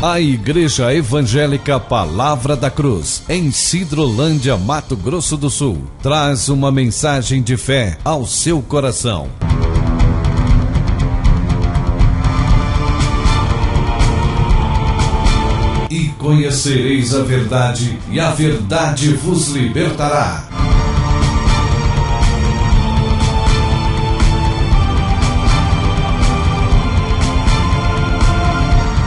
A Igreja Evangélica Palavra da Cruz, em Sidrolândia, Mato Grosso do Sul, traz uma mensagem de fé ao seu coração. E conhecereis a verdade, e a verdade vos libertará.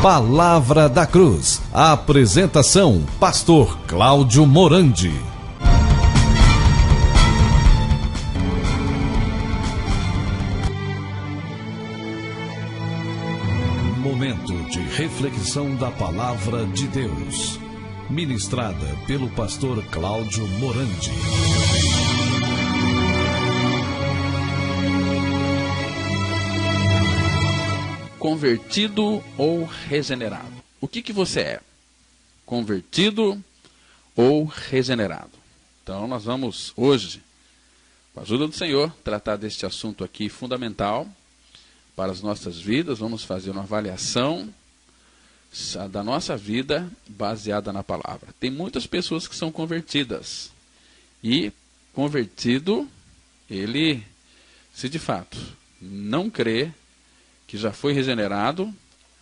Palavra da Cruz. A apresentação: Pastor Cláudio Morandi. Momento de reflexão da Palavra de Deus, ministrada pelo Pastor Cláudio Morandi. Convertido ou regenerado? O que você é? Convertido ou regenerado? Então nós vamos hoje, com a ajuda do Senhor, tratar deste assunto aqui fundamental para as nossas vidas. Vamos fazer uma avaliação da nossa vida baseada na palavra. Tem muitas pessoas que são convertidas. E convertido, ele, se de fato não crê que já foi regenerado,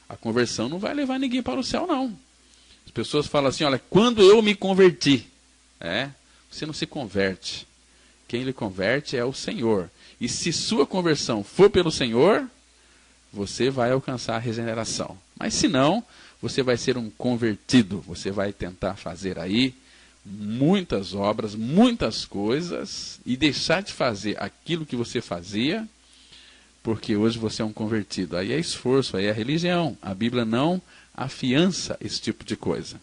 a conversão não vai levar ninguém para o céu, não. As pessoas falam assim: olha, quando eu me converti, você não se converte. Quem lhe converte é o Senhor. E se sua conversão for pelo Senhor, você vai alcançar a regeneração. Mas se não, você vai ser um convertido. Você vai tentar fazer aí muitas obras, muitas coisas, e deixar de fazer aquilo que você fazia, porque hoje você é um convertido. Aí é esforço, aí é religião. A Bíblia não afiança esse tipo de coisa.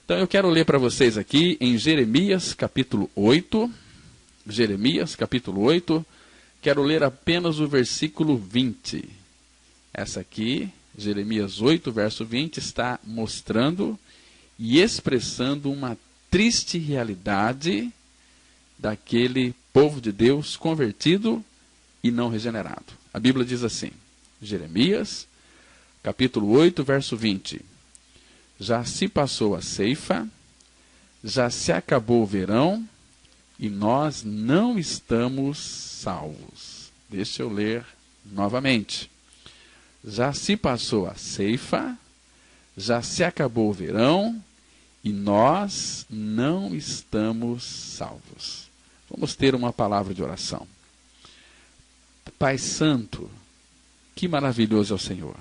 Então eu quero ler para vocês aqui em Jeremias capítulo 8. Jeremias capítulo 8. Quero ler apenas o versículo 20. Essa aqui, Jeremias 8, verso 20, está mostrando e expressando uma triste realidade daquele povo de Deus convertido e não regenerado. A Bíblia diz assim, Jeremias, capítulo 8, verso 20. Já se passou a ceifa, já se acabou o verão, e nós não estamos salvos. Deixa eu ler novamente. Já se passou a ceifa, já se acabou o verão, e nós não estamos salvos. Vamos ter uma palavra de oração. Pai Santo, que maravilhoso é o Senhor.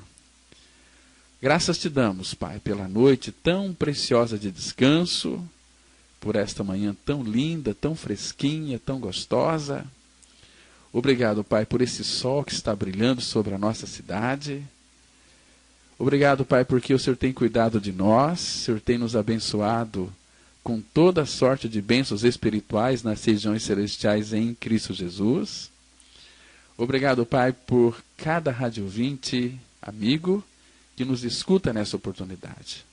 Graças te damos, Pai, pela noite tão preciosa de descanso, por esta manhã tão linda, tão fresquinha, tão gostosa. Obrigado, Pai, por esse sol que está brilhando sobre a nossa cidade. Obrigado, Pai, porque o Senhor tem cuidado de nós, o Senhor tem nos abençoado com toda sorte de bênçãos espirituais nas regiões celestiais em Cristo Jesus. Obrigado, Pai, por cada rádio ouvinte, amigo, que nos escuta nessa oportunidade.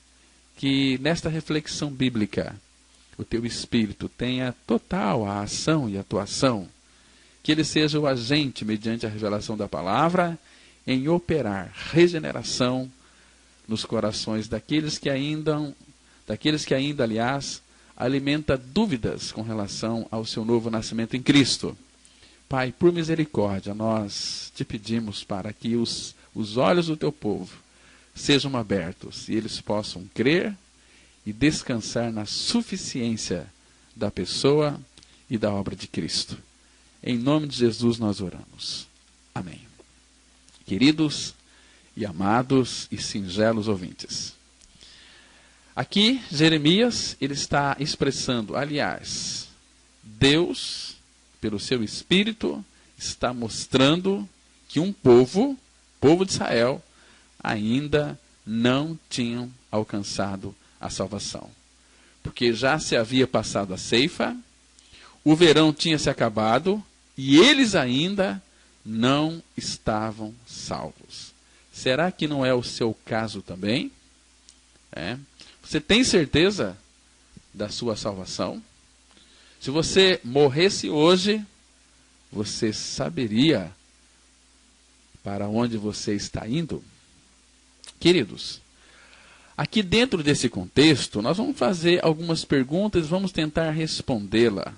Que nesta reflexão bíblica, o Teu Espírito tenha total a ação e atuação. Que Ele seja o agente, mediante a revelação da palavra, em operar regeneração nos corações daqueles que ainda, aliás, alimenta dúvidas com relação ao seu novo nascimento em Cristo. Pai, por misericórdia, nós te pedimos para que os olhos do teu povo sejam abertos e eles possam crer e descansar na suficiência da pessoa e da obra de Cristo. Em nome de Jesus nós oramos. Amém. Queridos e amados e singelos ouvintes, aqui Jeremias ele está expressando, aliás, Deus, pelo seu Espírito, está mostrando que um povo de Israel, ainda não tinham alcançado a salvação. Porque já se havia passado a ceifa, o verão tinha se acabado, e eles ainda não estavam salvos. Será que não é o seu caso também? Você tem certeza da sua salvação? Se você morresse hoje, você saberia para onde você está indo? Queridos, Aqui dentro desse contexto, nós vamos fazer algumas perguntas e vamos tentar respondê-la.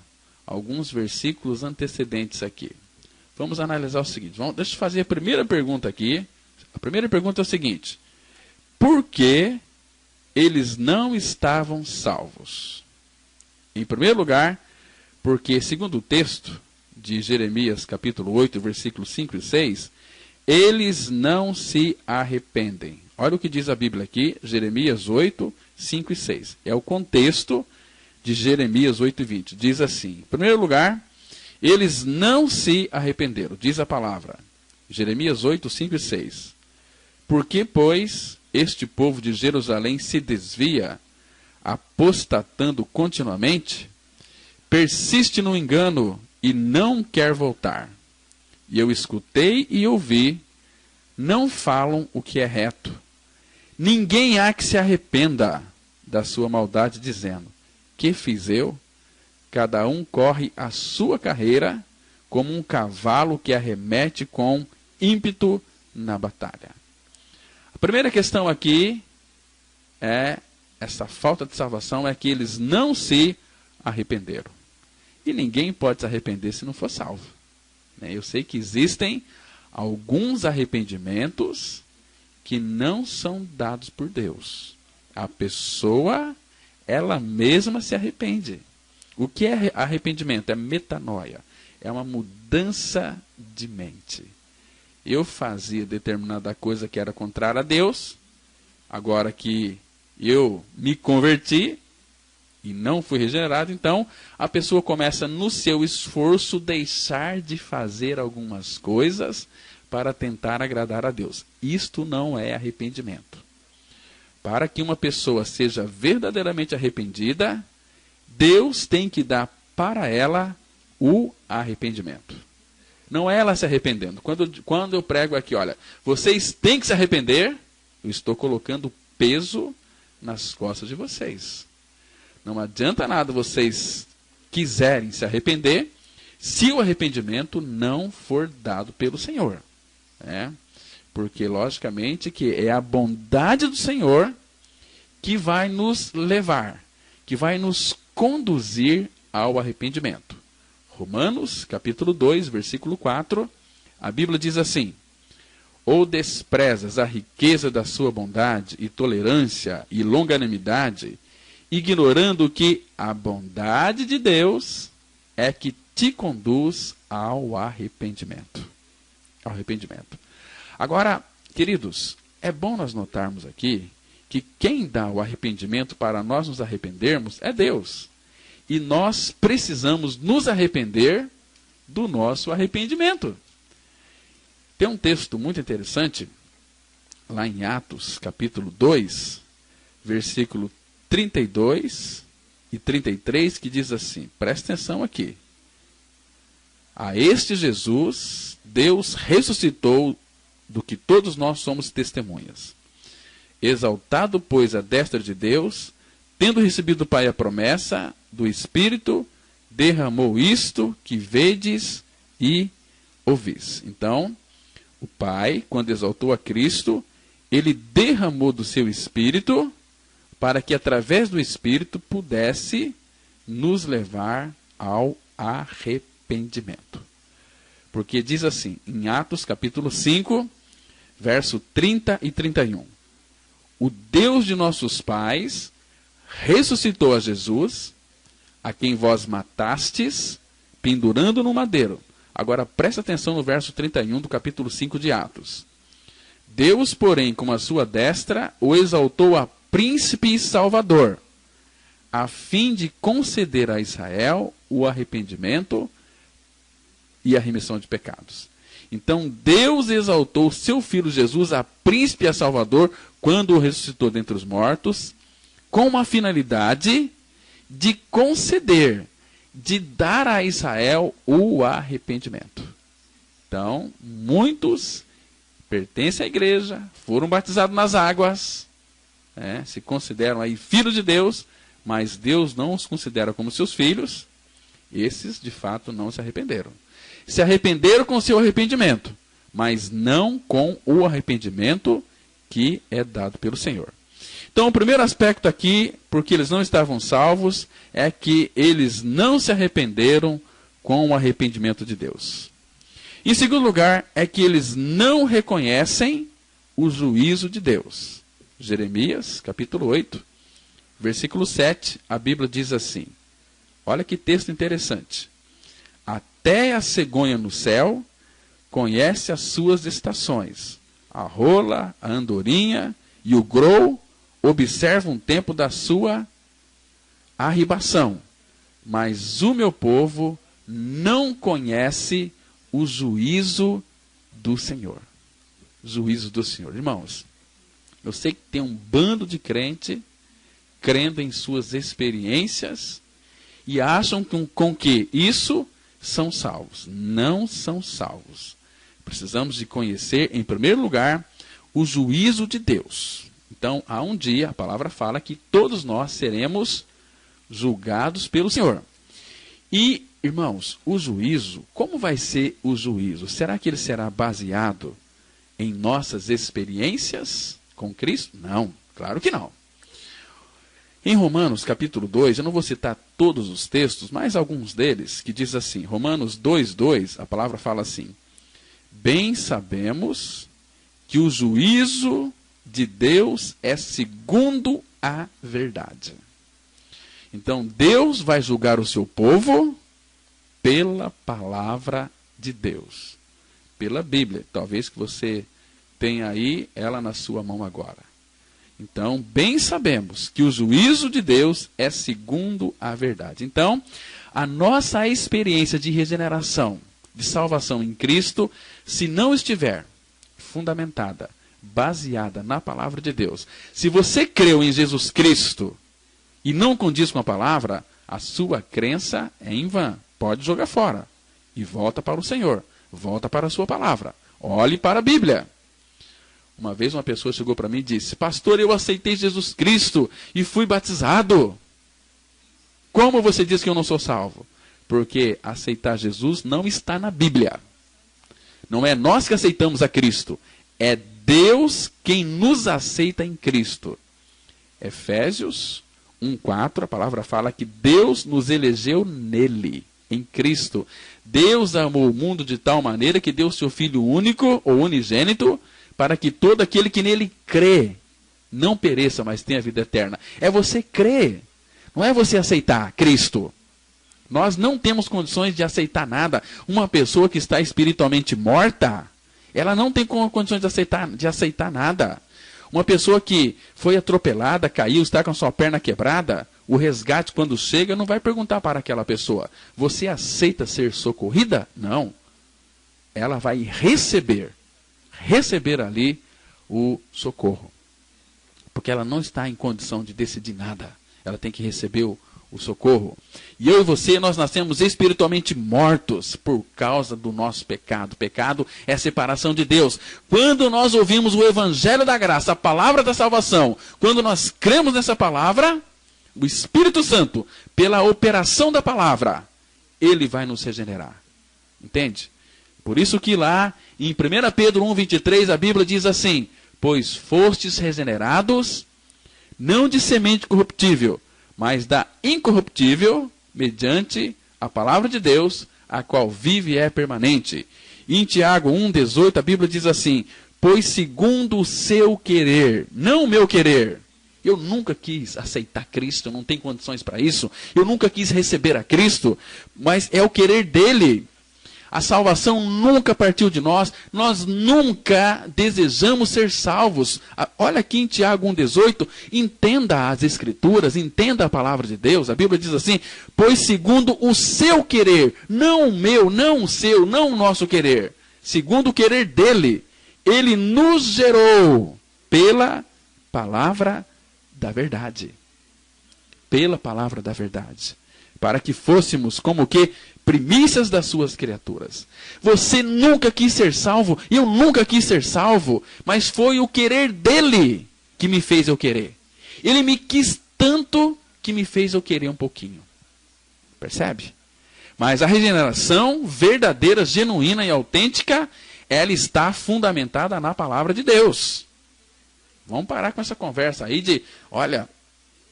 Alguns versículos antecedentes aqui. Vamos analisar o seguinte. Deixa eu fazer a primeira pergunta aqui. A primeira pergunta é o seguinte. Por que eles não estavam salvos? Em primeiro lugar, porque, segundo o texto de Jeremias, capítulo 8, versículos 5 e 6, eles não se arrependem. Olha o que diz a Bíblia aqui, Jeremias 8, 5 e 6. É o contexto de Jeremias 8 e 20. Diz assim, em primeiro lugar, eles não se arrependeram, diz a palavra. Jeremias 8, 5 e 6. Porque, pois, este povo de Jerusalém se desvia, apostatando continuamente, persiste no engano e não quer voltar. E eu escutei e ouvi, não falam o que é reto. Ninguém há que se arrependa da sua maldade, dizendo, que fiz eu? Cada um corre a sua carreira, como um cavalo que arremete com ímpeto na batalha. A primeira questão aqui é, essa falta de salvação é que eles não se arrependeram. E ninguém pode se arrepender se não for salvo. Eu sei que existem alguns arrependimentos que não são dados por Deus. A pessoa, ela mesma se arrepende. O que é arrependimento? É metanoia. É uma mudança de mente. Eu fazia determinada coisa que era contrária a Deus. Agora que eu me converti e não fui regenerado, então a pessoa começa no seu esforço deixar de fazer algumas coisas para tentar agradar a Deus. Isto não é arrependimento. Para que uma pessoa seja verdadeiramente arrependida, Deus tem que dar para ela o arrependimento. Não é ela se arrependendo. Quando eu prego aqui, olha, vocês têm que se arrepender, eu estou colocando peso nas costas de vocês. Não adianta nada vocês quiserem se arrepender, se o arrependimento não for dado pelo Senhor. Porque, logicamente, que é a bondade do Senhor que vai nos levar, que vai nos conduzir ao arrependimento. Romanos, capítulo 2, versículo 4, a Bíblia diz assim, ou desprezas a riqueza da sua bondade e tolerância e longanimidade, ignorando que a bondade de Deus é que te conduz ao arrependimento. Ao arrependimento. Agora, queridos, é bom nós notarmos aqui que quem dá o arrependimento para nós nos arrependermos é Deus. E nós precisamos nos arrepender do nosso arrependimento. Tem um texto muito interessante, lá em Atos, capítulo 2, versículo 32 e 33, que diz assim, presta atenção aqui. A este Jesus, Deus ressuscitou, do que todos nós somos testemunhas. Exaltado, pois, à destra de Deus, tendo recebido do Pai a promessa do Espírito, derramou isto que vedes e ouvis. Então, o Pai, quando exaltou a Cristo, ele derramou do seu Espírito, para que através do Espírito pudesse nos levar ao arrependimento. Porque diz assim, em Atos capítulo 5, verso 30 e 31. O Deus de nossos pais ressuscitou a Jesus, a quem vós matastes, pendurando no madeiro. Agora presta atenção no verso 31 do capítulo 5 de Atos. Deus, porém, com a sua destra, o exaltou a príncipe e salvador, a fim de conceder a Israel o arrependimento e a remissão de pecados. Então Deus exaltou seu Filho Jesus a príncipe e a salvador quando o ressuscitou dentre os mortos, com uma finalidade de conceder, de dar a Israel o arrependimento. Então, muitos pertencem à igreja, foram batizados nas águas, se consideram aí filhos de Deus, mas Deus não os considera como seus filhos. Esses, de fato, não se arrependeram. Se arrependeram com o seu arrependimento, mas não com o arrependimento que é dado pelo Senhor. Então, o primeiro aspecto aqui, porque eles não estavam salvos, é que eles não se arrependeram com o arrependimento de Deus. Em segundo lugar, é que eles não reconhecem o juízo de Deus. Jeremias, capítulo 8, versículo 7, a Bíblia diz assim, olha que texto interessante. Até a cegonha no céu conhece as suas estações. A rola, a andorinha e o grou observam o tempo da sua arribação. Mas o meu povo não conhece o juízo do Senhor. Juízo do Senhor. Irmãos, eu sei que tem um bando de crente crendo em suas experiências e acham com que isso são salvos. Não são salvos. Precisamos de conhecer, em primeiro lugar, o juízo de Deus. Então, há um dia, a palavra fala que todos nós seremos julgados pelo Senhor. E, irmãos, o juízo, como vai ser o juízo? Será que ele será baseado em nossas experiências com Cristo? Não, claro que não. Em Romanos capítulo 2, eu não vou citar todos os textos, mas alguns deles, que diz assim, Romanos 2:2, a palavra fala assim, bem sabemos que o juízo de Deus é segundo a verdade. Então, Deus vai julgar o seu povo pela palavra de Deus, pela Bíblia. Talvez que você tenha aí ela na sua mão agora. Então, bem sabemos que o juízo de Deus é segundo a verdade. Então, a nossa experiência de regeneração, de salvação em Cristo, se não estiver fundamentada, baseada na palavra de Deus, se você creu em Jesus Cristo e não condiz com a palavra, a sua crença é em vão. Pode jogar fora e volta para o Senhor, volta para a sua palavra, olhe para a Bíblia. Uma vez uma pessoa chegou para mim e disse, pastor, eu aceitei Jesus Cristo e fui batizado. Como você diz que eu não sou salvo? Porque aceitar Jesus não está na Bíblia. Não é nós que aceitamos a Cristo, é Deus quem nos aceita em Cristo. Efésios 1:4, a palavra fala que Deus nos elegeu nele, em Cristo. Deus amou o mundo de tal maneira que deu seu Filho único, ou unigênito, para que todo aquele que nele crê não pereça, mas tenha vida eterna. É você crer, não é você aceitar Cristo. Nós não temos condições de aceitar nada. Uma pessoa que está espiritualmente morta, ela não tem condições de aceitar nada. Uma pessoa que foi atropelada, caiu, está com a sua perna quebrada, o resgate, quando chega, não vai perguntar para aquela pessoa, você aceita ser socorrida? Não. Ela vai receber ali o socorro. Porque ela não está em condição de decidir nada. Ela tem que receber o socorro. E eu e você, nós nascemos espiritualmente mortos por causa do nosso pecado. O pecado é a separação de Deus. Quando nós ouvimos o Evangelho da graça, a palavra da salvação, quando nós cremos nessa palavra, o Espírito Santo, pela operação da palavra, ele vai nos regenerar. Entende? Por isso que lá em 1 Pedro 1:23 a Bíblia diz assim, pois fostes regenerados, não de semente corruptível, mas da incorruptível, mediante a palavra de Deus, a qual vive e é permanente. E em Tiago 1:18 a Bíblia diz assim, pois segundo o seu querer, não o meu querer. Eu nunca quis aceitar Cristo, eu não tenho condições para isso. Eu nunca quis receber a Cristo, mas é o querer dele. A salvação nunca partiu de nós, nós nunca desejamos ser salvos. Olha aqui em Tiago 1:18, entenda as Escrituras, entenda a palavra de Deus. A Bíblia diz assim, pois segundo o seu querer, não o meu, não o seu, não o nosso querer, segundo o querer dele, ele nos gerou pela palavra da verdade. Pela palavra da verdade. Para que fôssemos como que primícias das suas criaturas. Você nunca quis ser salvo, eu nunca quis ser salvo, mas foi o querer dele que me fez eu querer. Ele me quis tanto que me fez eu querer um pouquinho. Percebe? Mas a regeneração verdadeira, genuína e autêntica, ela está fundamentada na palavra de Deus. Vamos parar com essa conversa aí de, olha,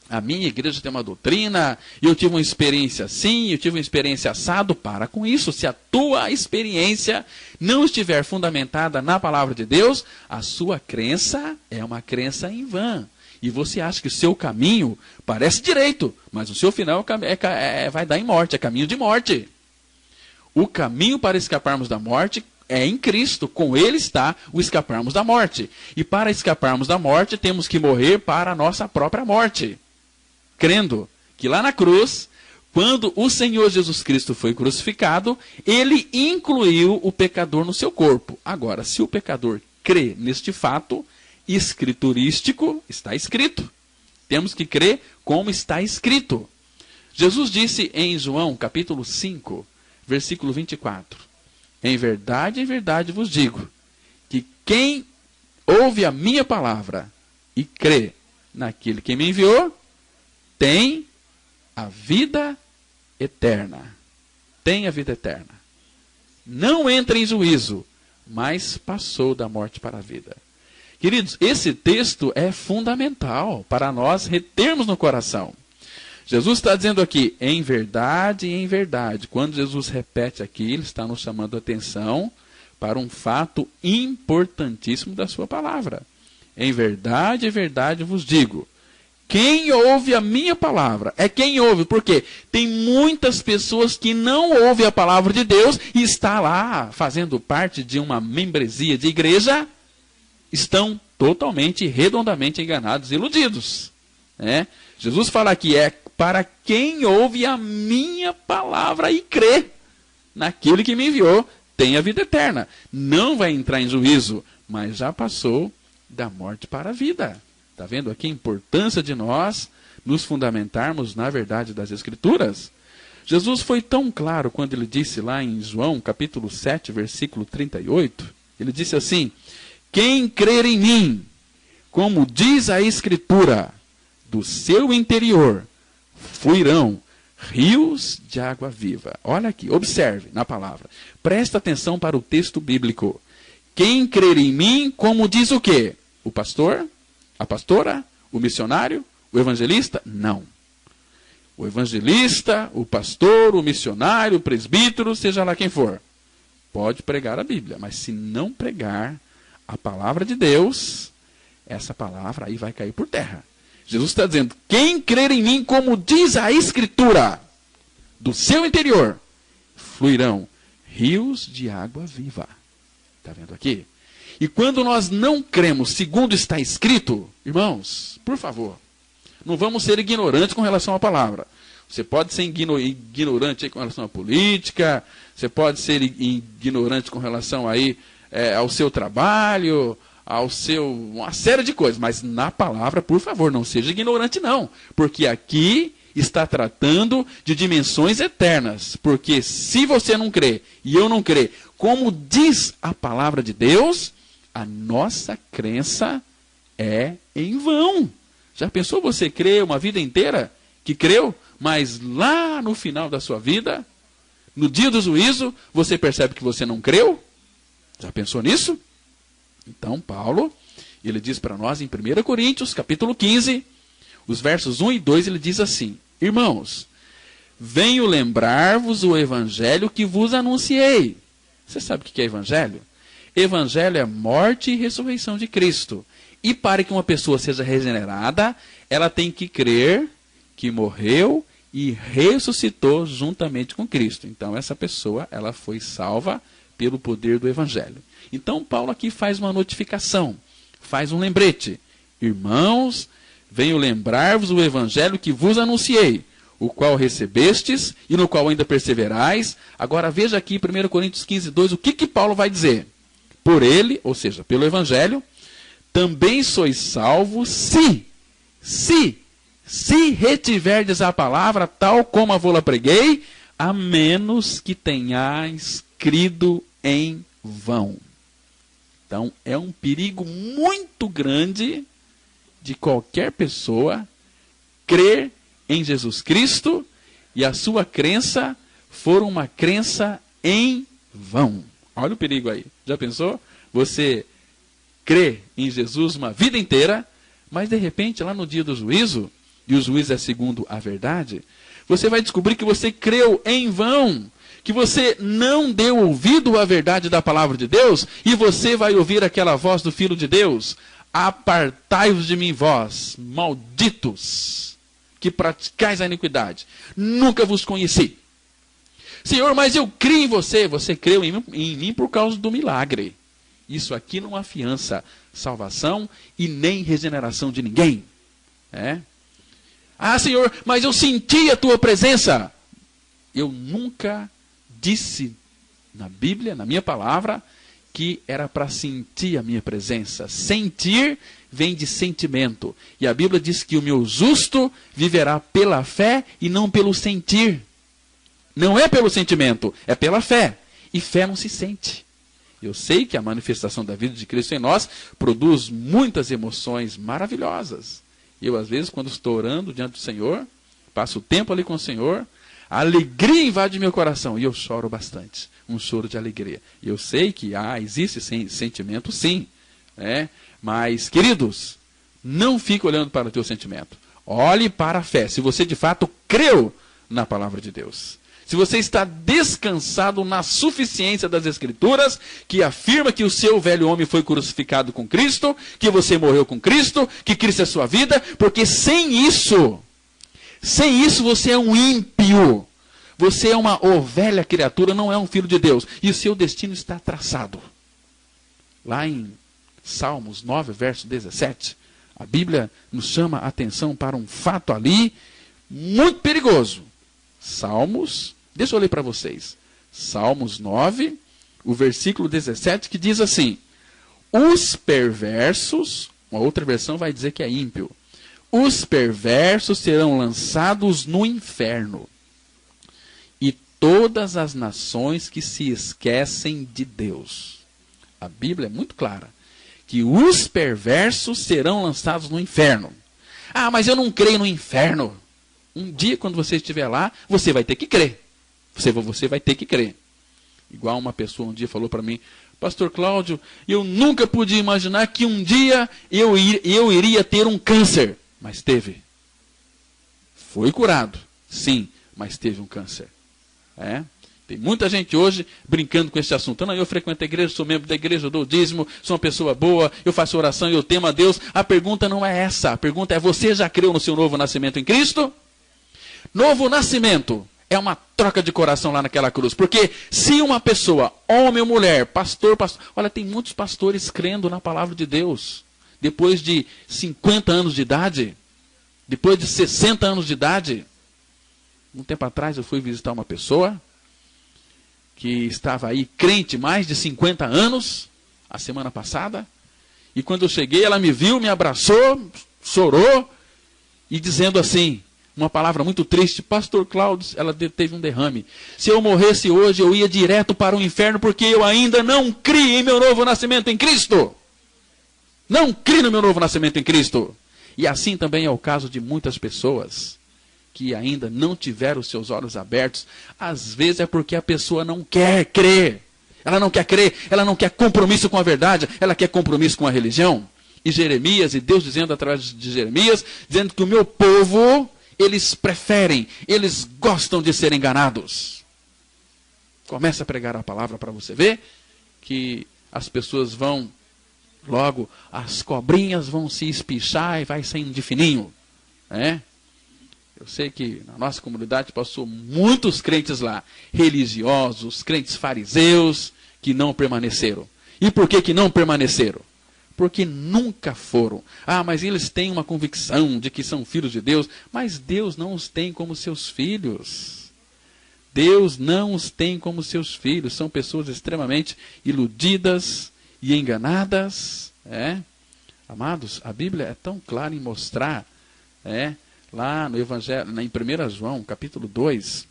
a minha igreja tem uma doutrina, eu tive uma experiência assim, eu tive uma experiência assado. Para com isso. Se a tua experiência não estiver fundamentada na palavra de Deus, a sua crença é uma crença em vão. E você acha que o seu caminho parece direito, mas o seu final vai dar em morte, é caminho de morte. O caminho para escaparmos da morte é em Cristo, com Ele está o escaparmos da morte. E para escaparmos da morte, temos que morrer para a nossa própria morte. Crendo que lá na cruz, quando o Senhor Jesus Cristo foi crucificado, Ele incluiu o pecador no seu corpo. Agora, se o pecador crê neste fato escriturístico, está escrito. Temos que crer como está escrito. Jesus disse em João, capítulo 5, versículo 24. Em verdade vos digo, que quem ouve a minha palavra e crê naquele que me enviou, tem a vida eterna. Tem a vida eterna. Não entra em juízo, mas passou da morte para a vida. Queridos, esse texto é fundamental para nós retermos no coração. Jesus está dizendo aqui, em verdade. Quando Jesus repete aqui, ele está nos chamando a atenção para um fato importantíssimo da sua palavra. Em verdade vos digo, quem ouve a minha palavra, é quem ouve, porque tem muitas pessoas que não ouvem a palavra de Deus e está lá fazendo parte de uma membresia de igreja, estão totalmente, redondamente enganados, iludidos. Jesus fala aqui, é para quem ouve a minha palavra e crê naquele que me enviou, tem a vida eterna. Não vai entrar em juízo, mas já passou da morte para a vida. Está vendo aqui a importância de nós nos fundamentarmos na verdade das Escrituras? Jesus foi tão claro quando ele disse lá em João, capítulo 7, versículo 38, ele disse assim, quem crer em mim, como diz a Escritura, do seu interior fluirão rios de água viva. Olha aqui, observe na palavra. Presta atenção para o texto bíblico. Quem crer em mim, como diz o quê? O pastor? A pastora? O missionário? O evangelista? Não. O evangelista, o pastor, o missionário, o presbítero, seja lá quem for, pode pregar a Bíblia, mas se não pregar a palavra de Deus, essa palavra aí vai cair por terra. Jesus está dizendo, quem crer em mim, como diz a Escritura, do seu interior, fluirão rios de água viva. Está vendo aqui? E quando nós não cremos segundo está escrito, irmãos, por favor, não vamos ser ignorantes com relação à palavra. Você pode ser ignorante com relação à política, você pode ser ignorante com relação aí, ao seu trabalho, uma série de coisas, mas na palavra, por favor, não seja ignorante não, porque aqui está tratando de dimensões eternas, porque se você não crê, e eu não crê, como diz a palavra de Deus, a nossa crença é em vão. Já pensou você crer uma vida inteira que creu, mas lá no final da sua vida, no dia do juízo, você percebe que você não creu? Já pensou nisso? Então, Paulo, ele diz para nós em 1 Coríntios, capítulo 15, os versos 1 e 2, ele diz assim, irmãos, venho lembrar-vos o evangelho que vos anunciei. Você sabe o que é evangelho? Evangelho é morte e ressurreição de Cristo. E para que uma pessoa seja regenerada, ela tem que crer que morreu e ressuscitou juntamente com Cristo. Então, essa pessoa, ela foi salva pelo poder do evangelho. Então, Paulo aqui faz uma notificação, faz um lembrete. Irmãos, venho lembrar-vos o evangelho que vos anunciei, o qual recebestes e no qual ainda perseverais. Agora veja aqui 1 Coríntios 15, 2, o que Paulo vai dizer? Por ele, ou seja, pelo evangelho, também sois salvos se retiverdes a palavra tal como a vou-la preguei, a menos que tenhais crido em vão. Então, é um perigo muito grande de qualquer pessoa crer em Jesus Cristo e a sua crença for uma crença em vão. Olha o perigo aí. Já pensou? Você crê em Jesus uma vida inteira, mas de repente, lá no dia do juízo, e o juízo é segundo a verdade, você vai descobrir que você creu em vão, que você não deu ouvido à verdade da palavra de Deus, e você vai ouvir aquela voz do Filho de Deus: apartai-vos de mim, vós, malditos, que praticais a iniquidade. Nunca vos conheci. Senhor, mas eu criei em você. Você creu em mim por causa do milagre. Isso aqui não afiança salvação e nem regeneração de ninguém. Ah, Senhor, mas eu senti a tua presença. Eu nunca disse na Bíblia, na minha palavra, que era para sentir a minha presença. Sentir vem de sentimento. E a Bíblia diz que o meu justo viverá pela fé e não pelo sentir. Não é pelo sentimento, é pela fé. E fé não se sente. Eu sei que a manifestação da vida de Cristo em nós produz muitas emoções maravilhosas. Eu, às vezes, quando estou orando diante do Senhor, passo o tempo ali com o Senhor, a alegria invade meu coração e eu choro bastante. Um choro de alegria. E eu sei que existe sentimento, sim. Mas, queridos, não fique olhando para o teu sentimento. Olhe para a fé. Se você de fato creu na palavra de Deus. Se você está descansado na suficiência das Escrituras, que afirma que o seu velho homem foi crucificado com Cristo, que você morreu com Cristo, que Cristo é a sua vida, porque sem isso você é um ímpio. Você é uma ovelha criatura, não é um filho de Deus. E o seu destino está traçado. Lá em Salmos 9, verso 17, a Bíblia nos chama a atenção para um fato ali muito perigoso. Salmos, deixa eu ler para vocês. Salmos 9, o versículo 17, que diz assim: os perversos, uma outra versão vai dizer que é ímpio, os perversos serão lançados no inferno, e todas as nações que se esquecem de Deus. A Bíblia é muito clara, que os perversos serão lançados no inferno. Ah, mas eu não creio no inferno. Um dia, quando você estiver lá, você vai ter que crer. Você vai ter que crer. Igual uma pessoa um dia falou para mim: Pastor Cláudio, eu nunca podia imaginar que um dia eu iria ter um câncer. Mas teve. Foi curado, sim, mas teve um câncer. Tem muita gente hoje brincando com esse assunto. Não, eu frequento a igreja, sou membro da igreja, eu dou dízimo, sou uma pessoa boa, eu faço oração e eu temo a Deus. A pergunta não é essa. A pergunta é: você já creu no seu novo nascimento em Cristo? Novo nascimento é uma troca de coração lá naquela cruz. Porque se uma pessoa, homem ou mulher, pastor, olha, tem muitos pastores crendo na palavra de Deus. Depois de 50 anos de idade, depois de 60 anos de idade. Um tempo atrás eu fui visitar uma pessoa que estava aí crente mais de 50 anos, a semana passada. E quando eu cheguei, ela me viu, me abraçou, chorou, e dizendo assim, uma palavra muito triste: Pastor Cláudio, ela teve um derrame. Se eu morresse hoje, eu ia direto para o inferno, porque eu ainda não criei em meu novo nascimento em Cristo. Não criei no meu novo nascimento em Cristo. E assim também é o caso de muitas pessoas que ainda não tiveram os seus olhos abertos. Às vezes é porque a pessoa não quer crer. Ela não quer crer, ela não quer compromisso com a verdade, ela quer compromisso com a religião. E Jeremias, e Deus dizendo através de Jeremias, dizendo que o meu povo, eles preferem, eles gostam de ser enganados. Começa a pregar a palavra para você ver que as pessoas vão, logo, as cobrinhas vão se espichar e vai saindo de fininho. Eu sei que na nossa comunidade passou muitos crentes lá, religiosos, crentes fariseus, que não permaneceram. E por que não permaneceram? Porque nunca foram. Ah, mas eles têm uma convicção de que são filhos de Deus, mas Deus não os tem como seus filhos. Deus não os tem como seus filhos. São pessoas extremamente iludidas e enganadas. Amados, a Bíblia é tão clara em mostrar, lá no Evangelho, em 1 João, capítulo 2,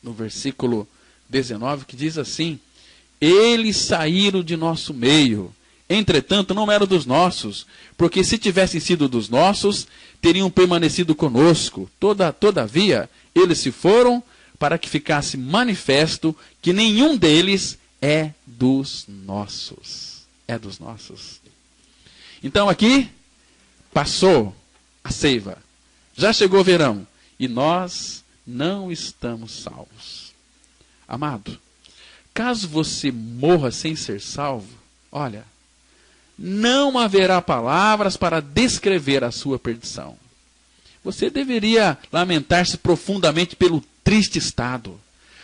no versículo 19, que diz assim: eles saíram de nosso meio, entretanto não eram dos nossos, porque se tivessem sido dos nossos, teriam permanecido conosco. Todavia, eles se foram para que ficasse manifesto que nenhum deles é dos nossos. É dos nossos. Então aqui, passou a seiva, já chegou o verão, e nós não estamos salvos. Amado, caso você morra sem ser salvo, olha, não haverá palavras para descrever a sua perdição. Você deveria lamentar-se profundamente pelo triste estado,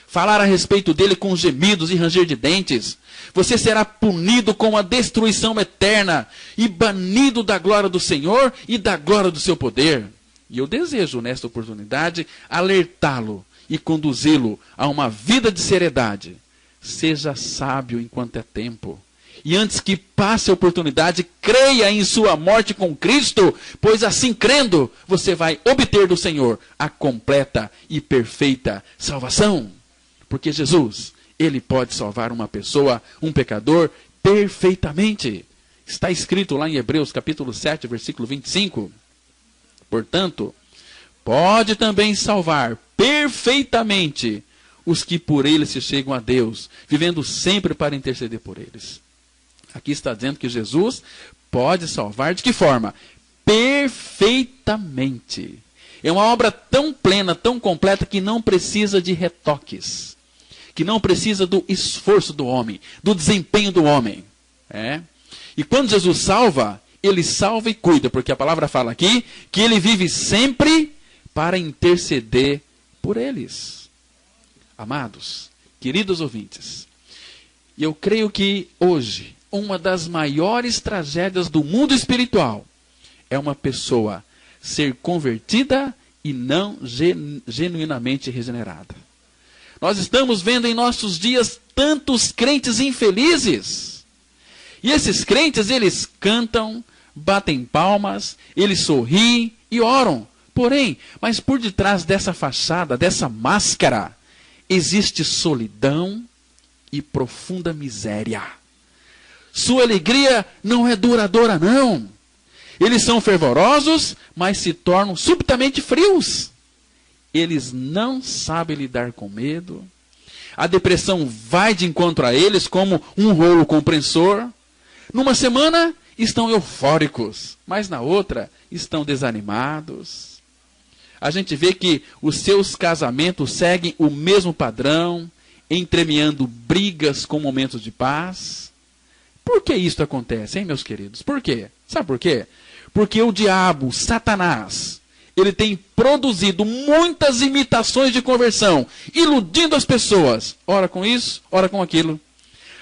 falar a respeito dele com gemidos e ranger de dentes. Você será punido com a destruição eterna e banido da glória do Senhor e da glória do seu poder. E eu desejo, nesta oportunidade, alertá-lo e conduzi-lo a uma vida de seriedade. Seja sábio enquanto é tempo. E antes que passe a oportunidade, creia em sua morte com Cristo, pois assim crendo, você vai obter do Senhor a completa e perfeita salvação. Porque Jesus, Ele pode salvar uma pessoa, um pecador, perfeitamente. Está escrito lá em Hebreus capítulo 7, versículo 25. Portanto, pode também salvar perfeitamente os que por Ele se chegam a Deus, vivendo sempre para interceder por eles. Aqui está dizendo que Jesus pode salvar de que forma? Perfeitamente. É uma obra tão plena, tão completa, que não precisa de retoques. Que não precisa do esforço do homem, do desempenho do homem. E quando Jesus salva, Ele salva e cuida, porque a palavra fala aqui que Ele vive sempre para interceder por eles. Amados, queridos ouvintes, eu creio que hoje, uma das maiores tragédias do mundo espiritual é uma pessoa ser convertida e não genuinamente regenerada. Nós estamos vendo em nossos dias tantos crentes infelizes. E esses crentes, eles cantam, batem palmas, eles sorriem e oram. Porém, mas por detrás dessa fachada, dessa máscara, existe solidão e profunda miséria. Sua alegria não é duradoura, não. Eles são fervorosos, mas se tornam subitamente frios. Eles não sabem lidar com medo. A depressão vai de encontro a eles como um rolo compressor. Numa semana estão eufóricos, mas na outra estão desanimados. A gente vê que os seus casamentos seguem o mesmo padrão, entremeando brigas com momentos de paz. Por que isso acontece, hein, meus queridos? Por quê? Sabe por quê? Porque o diabo, Satanás, ele tem produzido muitas imitações de conversão, iludindo as pessoas. Ora com isso, ora com aquilo.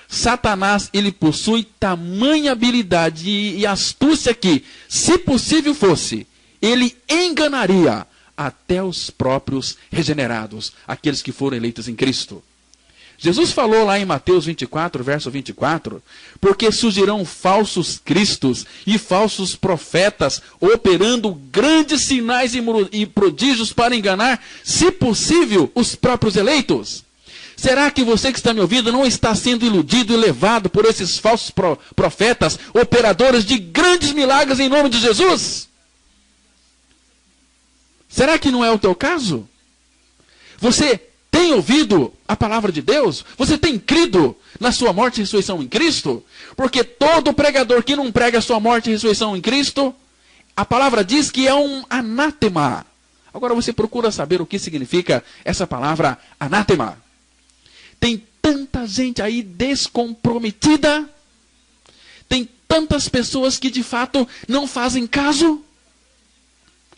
Satanás, ele possui tamanha habilidade e astúcia que, se possível fosse, ele enganaria até os próprios regenerados, aqueles que foram eleitos em Cristo. Jesus falou lá em Mateus 24, verso 24, porque surgirão falsos cristos e falsos profetas, operando grandes sinais e prodígios para enganar, se possível, os próprios eleitos. Será que você que está me ouvindo não está sendo iludido e levado por esses falsos profetas, operadores de grandes milagres em nome de Jesus? Será que não é o teu caso? Você tem ouvido a palavra de Deus? Você tem crido na sua morte e ressurreição em Cristo? Porque todo pregador que não prega a sua morte e ressurreição em Cristo, a palavra diz que é um anátema. Agora você procura saber o que significa essa palavra anátema. Tem tanta gente aí descomprometida. Tem tantas pessoas que de fato não fazem caso.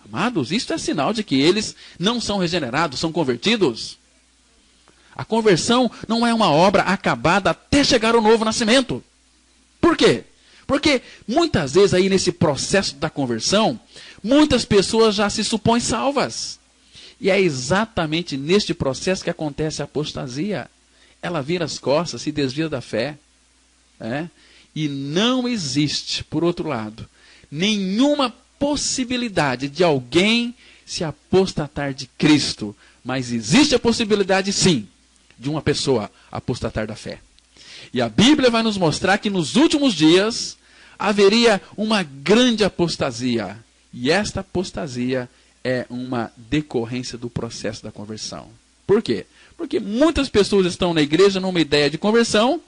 Amados, isso é sinal de que eles não são regenerados, são convertidos. A conversão não é uma obra acabada até chegar ao novo nascimento. Por quê? Porque muitas vezes aí nesse processo da conversão, muitas pessoas já se supõem salvas. E é exatamente neste processo que acontece a apostasia. Ela vira as costas, se desvia da fé. E não existe, por outro lado, nenhuma possibilidade de alguém se apostatar de Cristo. Mas existe a possibilidade, sim, de uma pessoa apostatar da fé. E a Bíblia vai nos mostrar que nos últimos dias haveria uma grande apostasia. E esta apostasia é uma decorrência do processo da conversão. Por quê? Porque muitas pessoas estão na igreja numa ideia de conversão,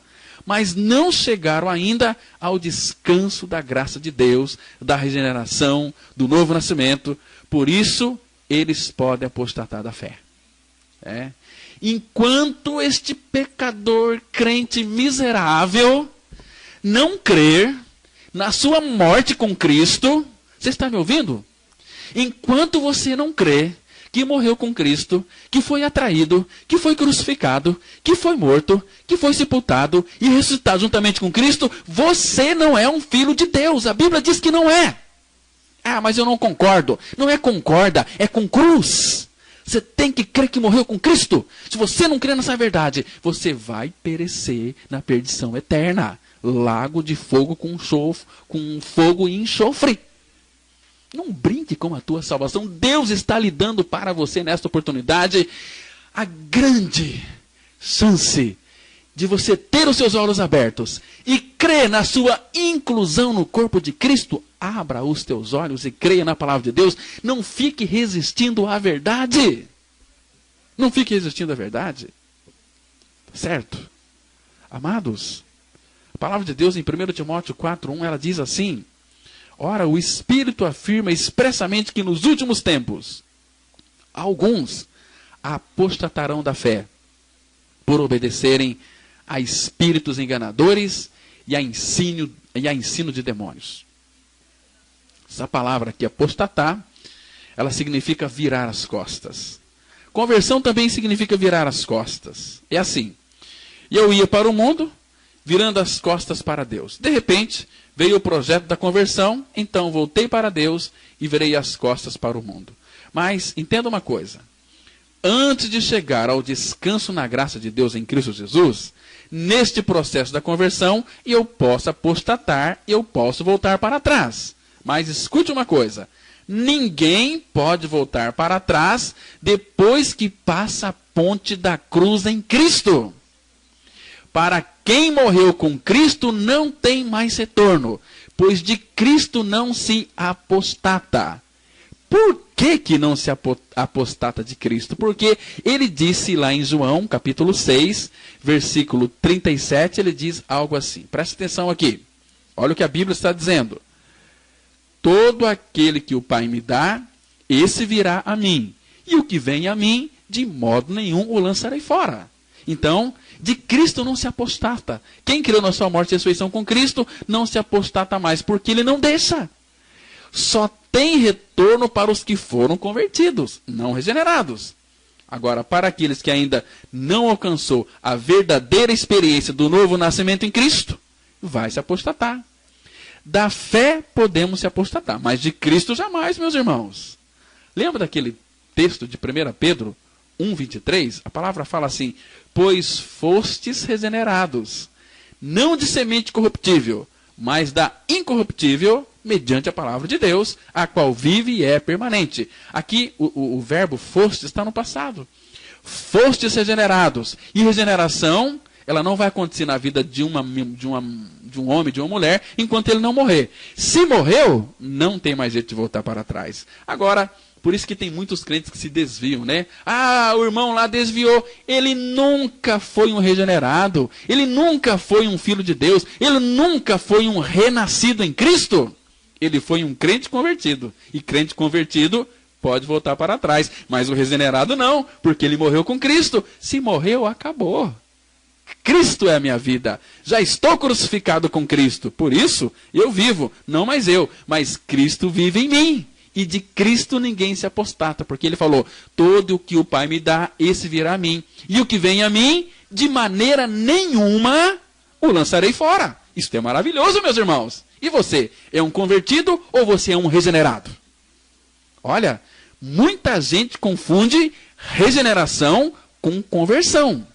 mas não chegaram ainda ao descanso da graça de Deus, da regeneração, do novo nascimento. Por isso, eles podem apostatar da fé. Enquanto este pecador, crente miserável, não crer na sua morte com Cristo, você está me ouvindo? Enquanto você não crê que morreu com Cristo, que foi atraído, que foi crucificado, que foi morto, que foi sepultado e ressuscitado juntamente com Cristo, você não é um filho de Deus. A Bíblia diz que não é. Ah, mas eu não concordo. Não é concorda, é com cruz. Você tem que crer que morreu com Cristo. Se você não crer nessa verdade, você vai perecer na perdição eterna. Lago de fogo com fogo e enxofre. Não brinque com a tua salvação. Deus está lhe dando para você nesta oportunidade a grande chance de você ter os seus olhos abertos e crer na sua inclusão no corpo de Cristo. Abra os teus olhos e creia na palavra de Deus. Não fique resistindo à verdade. Não fique resistindo à verdade. Certo? Amados, a palavra de Deus em 1 Timóteo 4:1, ela diz assim: ora, o Espírito afirma expressamente que nos últimos tempos, alguns apostatarão da fé, por obedecerem a espíritos enganadores e a ensino de demônios. Essa palavra aqui, apostatar, ela significa virar as costas. Conversão também significa virar as costas. É assim, eu ia para o mundo, virando as costas para Deus. De repente, veio o projeto da conversão, então voltei para Deus e virei as costas para o mundo. Mas, entenda uma coisa. Antes de chegar ao descanso na graça de Deus em Cristo Jesus, neste processo da conversão, eu posso apostatar, eu posso voltar para trás. Mas escute uma coisa. Ninguém pode voltar para trás depois que passa a ponte da cruz em Cristo. Para quem morreu com Cristo não tem mais retorno, pois de Cristo não se apostata. Por que não se apostata de Cristo? Porque ele disse lá em João, capítulo 6, versículo 37, ele diz algo assim. Presta atenção aqui. Olha o que a Bíblia está dizendo. Todo aquele que o Pai me dá, esse virá a mim. E o que vem a mim, de modo nenhum o lançarei fora. Então, de Cristo não se apostata. Quem creu na sua morte e ressurreição com Cristo, não se apostata mais, porque ele não deixa. Só tem retorno para os que foram convertidos, não regenerados. Agora, para aqueles que ainda não alcançou a verdadeira experiência do novo nascimento em Cristo, vai se apostatar. Da fé podemos se apostatar, mas de Cristo jamais, meus irmãos. Lembra daquele texto de 1 Pedro 1:23? A palavra fala assim: pois fostes regenerados, não de semente corruptível, mas da incorruptível, mediante a palavra de Deus, a qual vive e é permanente. Aqui o verbo foste está no passado. Fostes regenerados. E regeneração, ela não vai acontecer na vida de um homem, de uma mulher, enquanto ele não morrer. Se morreu, não tem mais jeito de voltar para trás. Agora, por isso que tem muitos crentes que se desviam, né? Ah, o irmão lá desviou. Ele nunca foi um regenerado. Ele nunca foi um filho de Deus. Ele nunca foi um renascido em Cristo. Ele foi um crente convertido. E crente convertido pode voltar para trás. Mas o regenerado não, porque ele morreu com Cristo. Se morreu, acabou. Cristo é a minha vida. Já estou crucificado com Cristo. Por isso, eu vivo. Não mais eu, mas Cristo vive em mim. E de Cristo ninguém se apostata, porque ele falou, todo o que o Pai me dá, esse virá a mim. E o que vem a mim, de maneira nenhuma, o lançarei fora. Isso é maravilhoso, meus irmãos. E você, é um convertido ou você é um regenerado? Olha, muita gente confunde regeneração com conversão.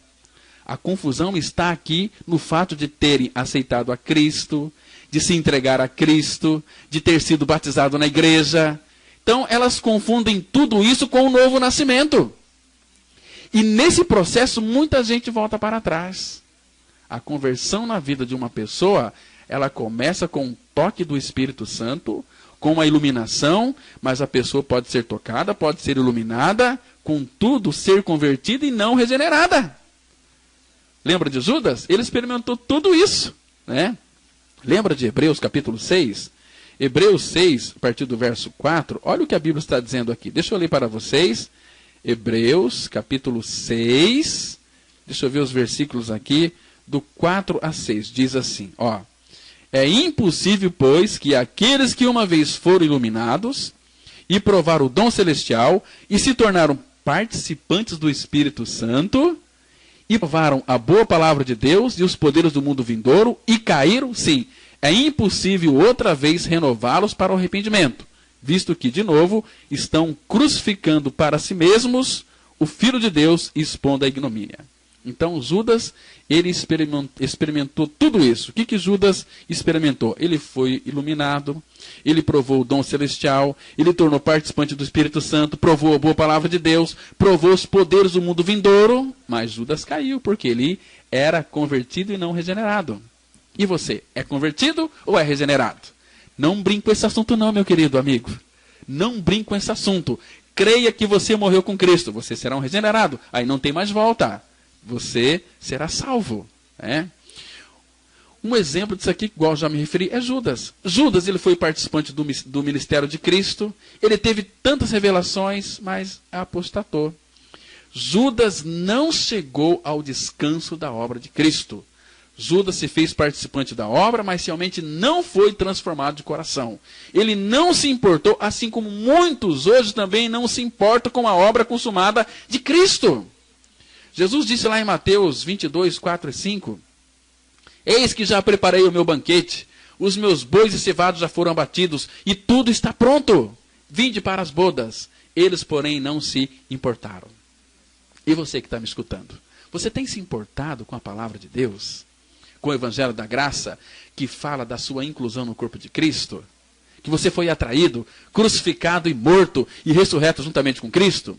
A confusão está aqui no fato de terem aceitado a Cristo, de se entregar a Cristo, de ter sido batizado na igreja. Então, elas confundem tudo isso com o novo nascimento. E nesse processo, muita gente volta para trás. A conversão na vida de uma pessoa, ela começa com um toque do Espírito Santo, com uma iluminação, mas a pessoa pode ser tocada, pode ser iluminada, contudo, ser convertida e não regenerada. Lembra de Judas? Ele experimentou tudo isso, né? Lembra de Hebreus capítulo 6? Hebreus 6, a partir do verso 4, olha o que a Bíblia está dizendo aqui. Deixa eu ler para vocês. Hebreus capítulo 6, deixa eu ver os versículos aqui, do 4 a 6. Diz assim, ó. É impossível, pois, que aqueles que uma vez foram iluminados e provaram o dom celestial e se tornaram participantes do Espírito Santo e provaram a boa palavra de Deus e os poderes do mundo vindouro e caíram, sim, é impossível outra vez renová-los para o arrependimento, visto que, de novo, estão crucificando para si mesmos o Filho de Deus e expondo a ignomínia. Então, Judas, ele experimentou tudo isso. O que Judas experimentou? Ele foi iluminado, ele provou o dom celestial, ele tornou participante do Espírito Santo, provou a boa palavra de Deus, provou os poderes do mundo vindouro, mas Judas caiu, porque ele era convertido e não regenerado. E você, é convertido ou é regenerado? Não brinque com esse assunto não, meu querido amigo. Não brinque com esse assunto. Creia que você morreu com Cristo, você será um regenerado. Aí não tem mais volta. Você será salvo. Né? Um exemplo disso aqui, igual já me referi, é Judas. Judas, ele foi participante do ministério de Cristo. Ele teve tantas revelações, mas apostatou. Judas não chegou ao descanso da obra de Cristo. Judas se fez participante da obra, mas realmente não foi transformado de coração. Ele não se importou, assim como muitos hoje também não se importam com a obra consumada de Cristo. Jesus disse lá em Mateus 22, 4 e 5, eis que já preparei o meu banquete, os meus bois e cevados já foram abatidos, e tudo está pronto. Vinde para as bodas. Eles, porém, não se importaram. E você que está me escutando, você tem se importado com a palavra de Deus? Com o Evangelho da Graça, que fala da sua inclusão no corpo de Cristo? Que você foi atraído, crucificado e morto, e ressurreto juntamente com Cristo?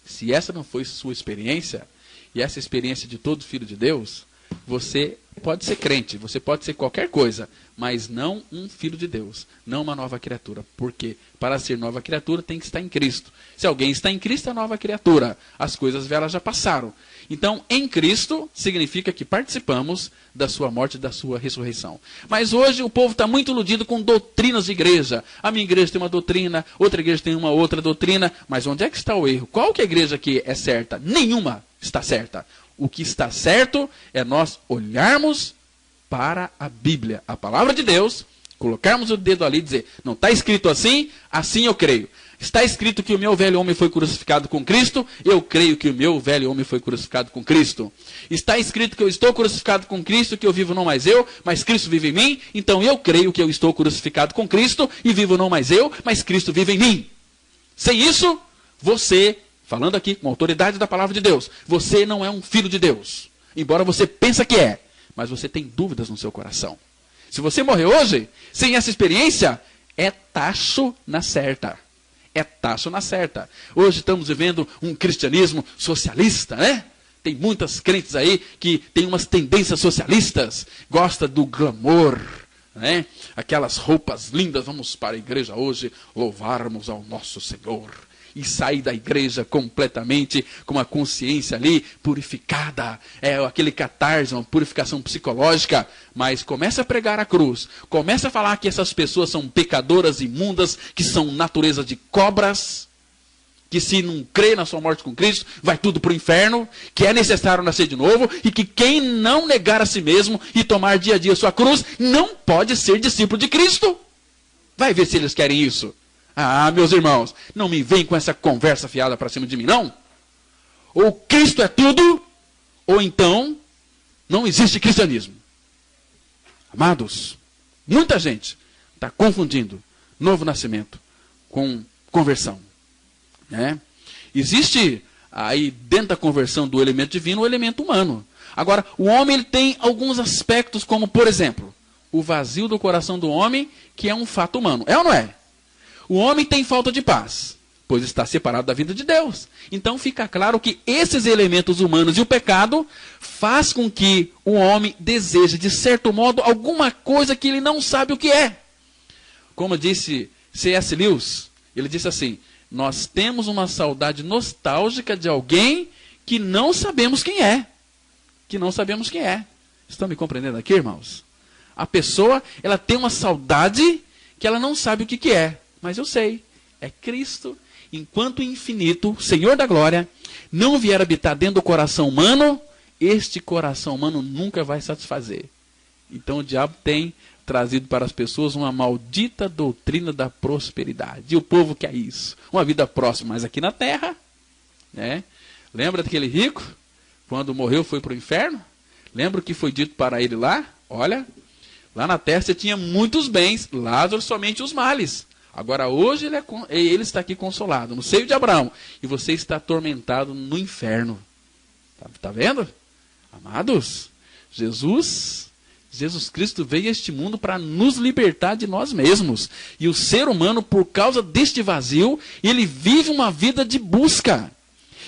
Se essa não foi sua experiência, e essa é a experiência de todo filho de Deus, você pode ser crente, você pode ser qualquer coisa, mas não um filho de Deus, não uma nova criatura. Porque para ser nova criatura tem que estar em Cristo. Se alguém está em Cristo, é nova criatura. As coisas velhas já passaram. Então, em Cristo, significa que participamos da sua morte e da sua ressurreição. Mas hoje o povo está muito iludido com doutrinas de igreja. A minha igreja tem uma doutrina, outra igreja tem uma outra doutrina. Mas onde é que está o erro? Qual que é a igreja que é certa? Nenhuma está certa. O que está certo é nós olharmos para a Bíblia, a palavra de Deus, colocarmos o dedo ali e dizer, não está escrito assim, assim eu creio. Está escrito que o meu velho homem foi crucificado com Cristo, eu creio que o meu velho homem foi crucificado com Cristo. Está escrito que eu estou crucificado com Cristo, que eu vivo não mais eu, mas Cristo vive em mim, então eu creio que eu estou crucificado com Cristo e vivo não mais eu, mas Cristo vive em mim. Sem isso, você, falando aqui com a autoridade da palavra de Deus, você não é um filho de Deus. Embora você pense que é, mas você tem dúvidas no seu coração. Se você morrer hoje, sem essa experiência, é tacho na certa. É tacho na certa. Hoje estamos vivendo um cristianismo socialista, né? Tem muitas crentes aí que têm umas tendências socialistas, gosta do glamour, né? Aquelas roupas lindas, vamos para a igreja hoje louvarmos ao nosso Senhor. E sair da igreja completamente com a consciência ali purificada. É aquele catarse, uma purificação psicológica. Mas começa a pregar a cruz. Começa a falar que essas pessoas são pecadoras imundas, que são natureza de cobras. Que se não crê na sua morte com Cristo, vai tudo para o inferno. Que é necessário nascer de novo. E que quem não negar a si mesmo e tomar dia a dia sua cruz, não pode ser discípulo de Cristo. Vai ver se eles querem isso. Ah, meus irmãos, não me vem com essa conversa fiada para cima de mim, não. Ou Cristo é tudo, ou então não existe cristianismo. Amados, muita gente está confundindo novo nascimento com conversão. Né? Existe aí dentro da conversão do elemento divino o elemento humano. Agora, o homem ele tem alguns aspectos, como por exemplo, o vazio do coração do homem, que é um fato humano. É ou não é? O homem tem falta de paz, pois está separado da vida de Deus. Então fica claro que esses elementos humanos e o pecado faz com que o homem deseje, de certo modo, alguma coisa que ele não sabe o que é. Como disse C.S. Lewis, ele disse assim, nós temos uma saudade nostálgica de alguém que não sabemos quem é. que não sabemos quem é. Estão me compreendendo aqui, irmãos? A pessoa, ela tem uma saudade que ela não sabe o que é. Mas eu sei, é Cristo. Enquanto o infinito, Senhor da glória, não vier habitar dentro do coração humano, este coração humano nunca vai satisfazer. Então o diabo tem trazido para as pessoas uma maldita doutrina da prosperidade. E o povo quer isso. Uma vida próxima, mas aqui na terra. Né? Lembra daquele rico? Quando morreu foi para o inferno? Lembra o que foi dito para ele lá? Olha, lá na terra você tinha muitos bens, Lázaro somente os males. Agora hoje ele está aqui consolado, no seio de Abraão. E você está atormentado no inferno. Tá vendo? Amados, Jesus Cristo veio a este mundo para nos libertar de nós mesmos. E o ser humano, por causa deste vazio, ele vive uma vida de busca.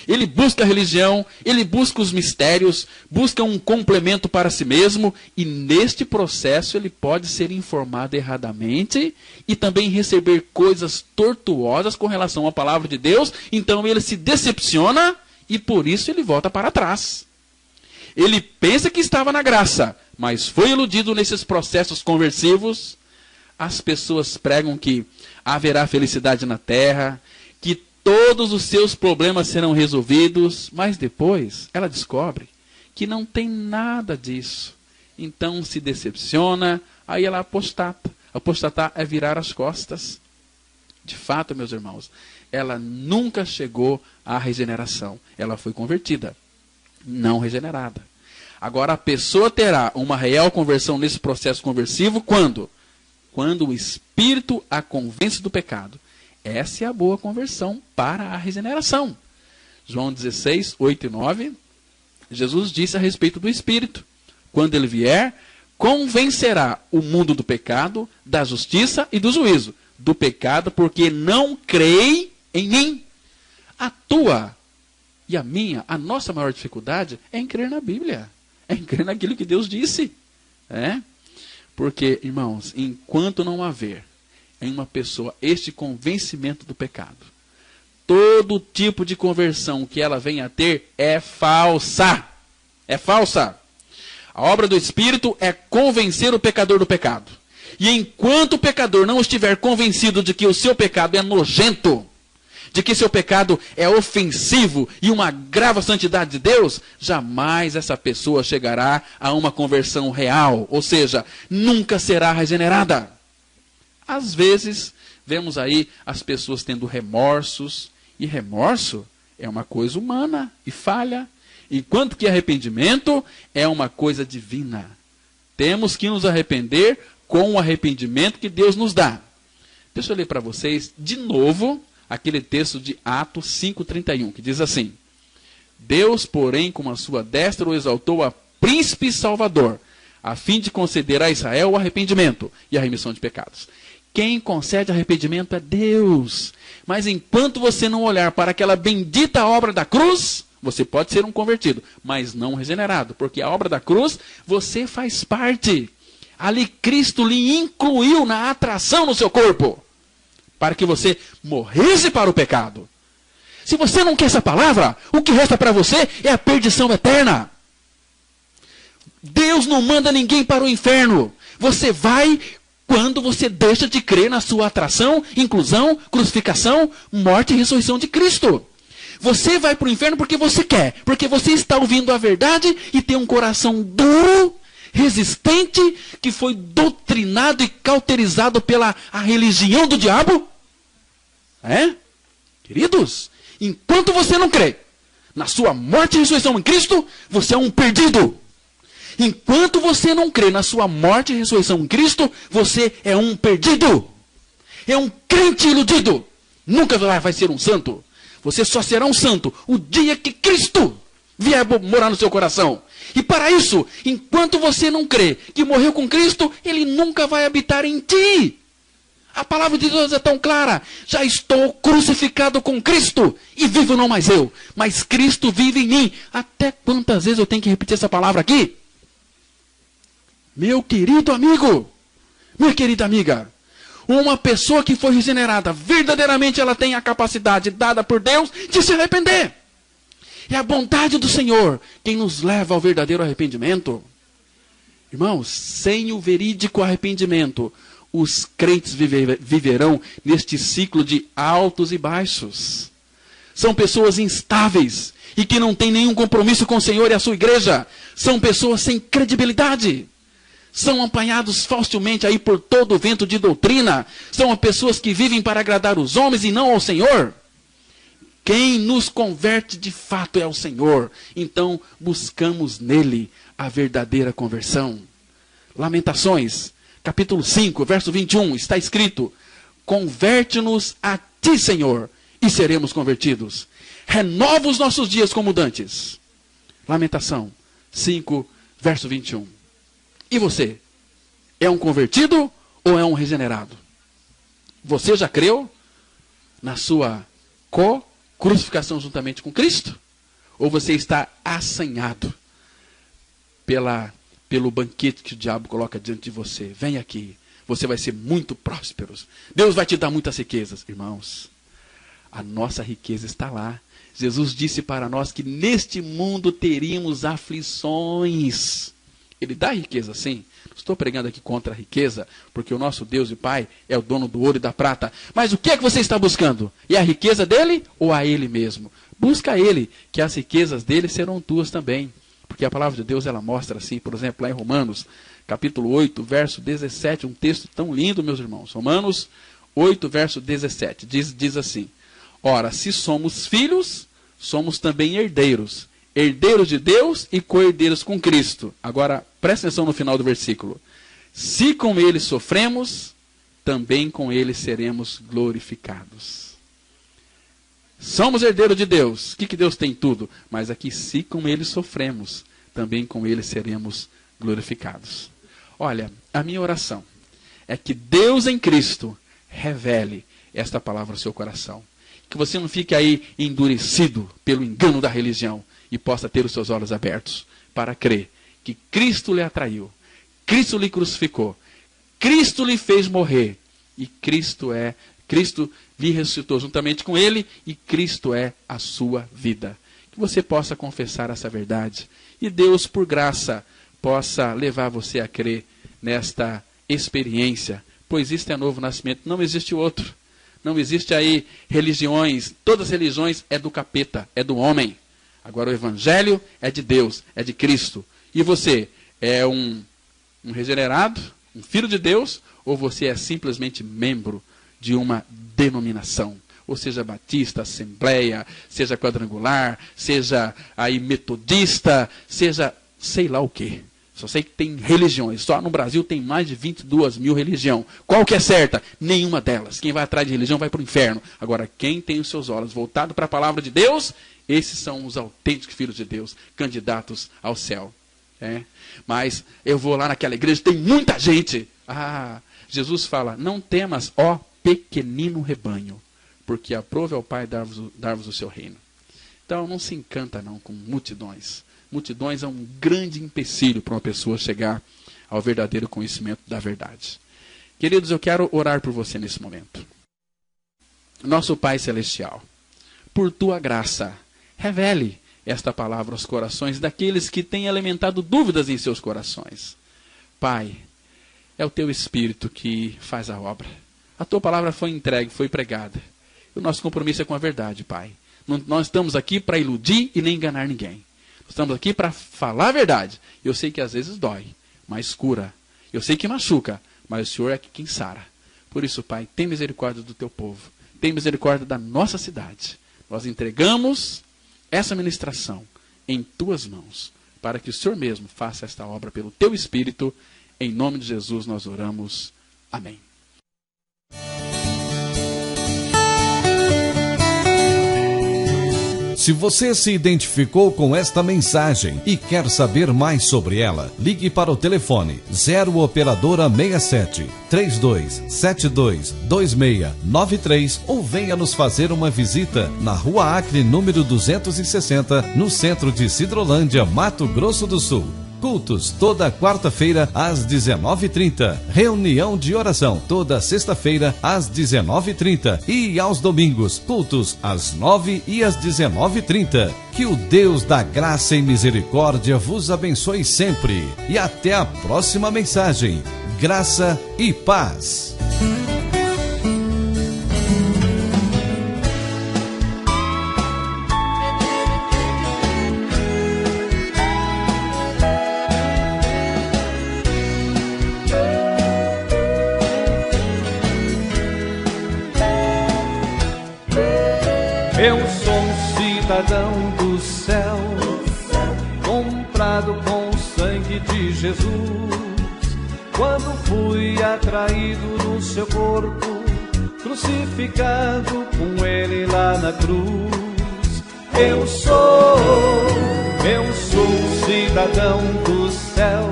Ele busca a religião, ele busca os mistérios, busca um complemento para si mesmo, e neste processo ele pode ser informado erradamente e também receber coisas tortuosas com relação à palavra de Deus. Então ele se decepciona e por isso ele volta para trás. Ele pensa que estava na graça, mas foi iludido nesses processos conversivos. As pessoas pregam que haverá felicidade na terra, que todos os seus problemas serão resolvidos, mas depois ela descobre que não tem nada disso. Então se decepciona, aí ela apostata. Apostatar é virar as costas. De fato, meus irmãos, ela nunca chegou à regeneração. Ela foi convertida, não regenerada. Agora a pessoa terá uma real conversão nesse processo conversivo quando? Quando o Espírito a convence do pecado. Essa é a boa conversão para a regeneração. João 16, 8 e 9, Jesus disse a respeito do Espírito: quando ele vier, convencerá o mundo do pecado, da justiça e do juízo. Do pecado porque não creem em mim. A tua e a minha, a nossa maior dificuldade é em crer na Bíblia. É em crer naquilo que Deus disse. Porque, irmãos, enquanto não haver em uma pessoa este convencimento do pecado, todo tipo de conversão que ela venha a ter é falsa. É falsa. A obra do Espírito é convencer o pecador do pecado. E enquanto o pecador não estiver convencido de que o seu pecado é nojento, de que seu pecado é ofensivo e uma agrava a santidade de Deus, jamais essa pessoa chegará a uma conversão real, ou seja, nunca será regenerada. Às vezes, vemos aí as pessoas tendo remorsos, e remorso é uma coisa humana e falha, enquanto que arrependimento é uma coisa divina. Temos que nos arrepender com o arrependimento que Deus nos dá. Deixa eu ler para vocês de novo aquele texto de Atos 5,31, que diz assim: Deus, porém, com a sua destra o exaltou a príncipe e salvador, a fim de conceder a Israel o arrependimento e a remissão de pecados. Quem concede arrependimento é Deus. Mas enquanto você não olhar para aquela bendita obra da cruz, você pode ser um convertido, mas não regenerado, porque a obra da cruz, você faz parte. Ali Cristo lhe incluiu na atração no seu corpo, para que você morresse para o pecado. Se você não quer essa palavra, o que resta para você é a perdição eterna. Deus não manda ninguém para o inferno. Você vai quando você deixa de crer na sua atração, inclusão, crucificação, morte e ressurreição de Cristo. Você vai para o inferno porque você quer, porque você está ouvindo a verdade e tem um coração duro, resistente, que foi doutrinado e cauterizado pela a religião do diabo. Queridos, enquanto você não crê na sua morte e ressurreição em Cristo, você é um perdido. Enquanto você não crê na sua morte e ressurreição em Cristo, você é um perdido. É um crente iludido. Nunca vai ser um santo. Você só será um santo o dia que Cristo vier morar no seu coração. E para isso, enquanto você não crê que morreu com Cristo, Ele nunca vai habitar em ti. A palavra de Deus é tão clara: já estou crucificado com Cristo e vivo não mais eu, mas Cristo vive em mim. Até quantas vezes eu tenho que repetir essa palavra aqui? Meu querido amigo, minha querida amiga, uma pessoa que foi regenerada, verdadeiramente ela tem a capacidade dada por Deus de se arrepender. É a bondade do Senhor quem nos leva ao verdadeiro arrependimento. Irmãos, sem o verídico arrependimento, os crentes viverão neste ciclo de altos e baixos. São pessoas instáveis e que não têm nenhum compromisso com o Senhor e a sua igreja. São pessoas sem credibilidade. São apanhados facilmente aí por todo o vento de doutrina. São pessoas que vivem para agradar os homens e não ao Senhor. Quem nos converte de fato é o Senhor. Então buscamos nele a verdadeira conversão. Lamentações, capítulo 5, verso 21, está escrito: converte-nos a ti, Senhor, e seremos convertidos. Renova os nossos dias como dantes. Lamentação 5, verso 21. E você? É um convertido ou é um regenerado? Você já creu na sua crucificação juntamente com Cristo? Ou você está assanhado pelo banquete que o diabo coloca diante de você? Vem aqui, você vai ser muito próspero. Deus vai te dar muitas riquezas. Irmãos, a nossa riqueza está lá. Jesus disse para nós que neste mundo teríamos aflições. Ele dá riqueza, sim. Estou pregando aqui contra a riqueza, porque o nosso Deus e Pai é o dono do ouro e da prata. Mas o que é que você está buscando? É a riqueza dele ou a ele mesmo? Busca ele, que as riquezas dele serão tuas também. Porque a palavra de Deus, ela mostra assim, por exemplo, lá em Romanos, capítulo 8, verso 17, um texto tão lindo, meus irmãos. Romanos 8, verso 17, diz assim: ora, se somos filhos, somos também herdeiros. Herdeiros de Deus e co-herdeiros com Cristo. Agora, presta atenção no final do versículo. Se com ele sofremos, também com ele seremos glorificados. Somos herdeiros de Deus. O que Deus tem? Tudo. Mas aqui, se com ele sofremos, também com ele seremos glorificados. Olha, a minha oração é que Deus em Cristo revele esta palavra ao seu coração. Que você não fique aí endurecido pelo engano da religião e possa ter os seus olhos abertos para crer que Cristo lhe atraiu, Cristo lhe crucificou, Cristo lhe fez morrer e Cristo lhe ressuscitou juntamente com ele e Cristo é a sua vida. Que você possa confessar essa verdade e Deus, por graça, possa levar você a crer nesta experiência, pois isto é novo nascimento, não existe outro. Não existe aí religiões, todas as religiões é do capeta, é do homem. Agora o evangelho é de Deus, é de Cristo. E você é um regenerado, um filho de Deus, ou você é simplesmente membro de uma denominação? Ou seja, batista, assembleia, seja quadrangular, seja aí metodista, seja sei lá o quê. Só sei que tem religiões. Só no Brasil tem mais de 22 mil religiões. Qual que é certa? Nenhuma delas. Quem vai atrás de religião vai para o inferno. Agora, quem tem os seus olhos voltados para a palavra de Deus, esses são os autênticos filhos de Deus, candidatos ao céu. Mas eu vou lá naquela igreja, tem muita gente. Jesus fala, não temas, ó pequenino rebanho, porque aprove ao Pai dar-vos o seu reino. Então, não se encanta não com multidões. Multidões é um grande empecilho para uma pessoa chegar ao verdadeiro conhecimento da verdade. Queridos, eu quero orar por você nesse momento. Nosso Pai Celestial, por tua graça, revele esta palavra aos corações daqueles que têm alimentado dúvidas em seus corações. Pai, é o teu Espírito que faz a obra. A tua palavra foi entregue, foi pregada. O nosso compromisso é com a verdade, Pai. Nós estamos aqui para iludir e nem enganar ninguém. Estamos aqui para falar a verdade. Eu sei que às vezes dói, mas cura. Eu sei que machuca, mas o Senhor é quem sara. Por isso, Pai, tem misericórdia do teu povo. Tem misericórdia da nossa cidade. Nós entregamos essa ministração em tuas mãos, para que o Senhor mesmo faça esta obra pelo teu Espírito. Em nome de Jesus nós oramos. Amém. Se você se identificou com esta mensagem e quer saber mais sobre ela, ligue para o telefone 0 operadora 67 3272 2693 ou venha nos fazer uma visita na Rua Acre, número 260, no centro de Sidrolândia, Mato Grosso do Sul. Cultos toda quarta-feira às 19h30. Reunião de oração toda sexta-feira às 19h30 e aos domingos, cultos às 9h e às 19h30. Que o Deus da graça e misericórdia vos abençoe sempre. E até a próxima mensagem. Graça e paz. Eu sou um cidadão do céu, comprado com o sangue de Jesus. Quando fui atraído no seu corpo, crucificado com ele lá na cruz. Eu sou um cidadão do céu,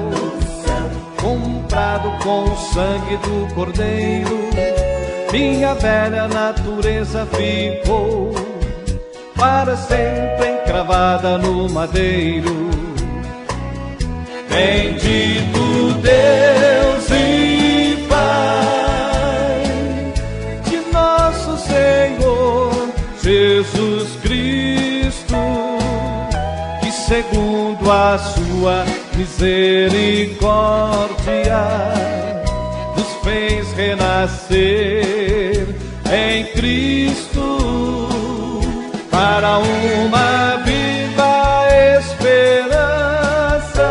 comprado com o sangue do Cordeiro. Minha velha natureza ficou para sempre encravada no madeiro. Bendito Deus e Pai de nosso Senhor Jesus Cristo, que segundo a sua misericórdia nos fez renascer em Cristo para uma viva esperança,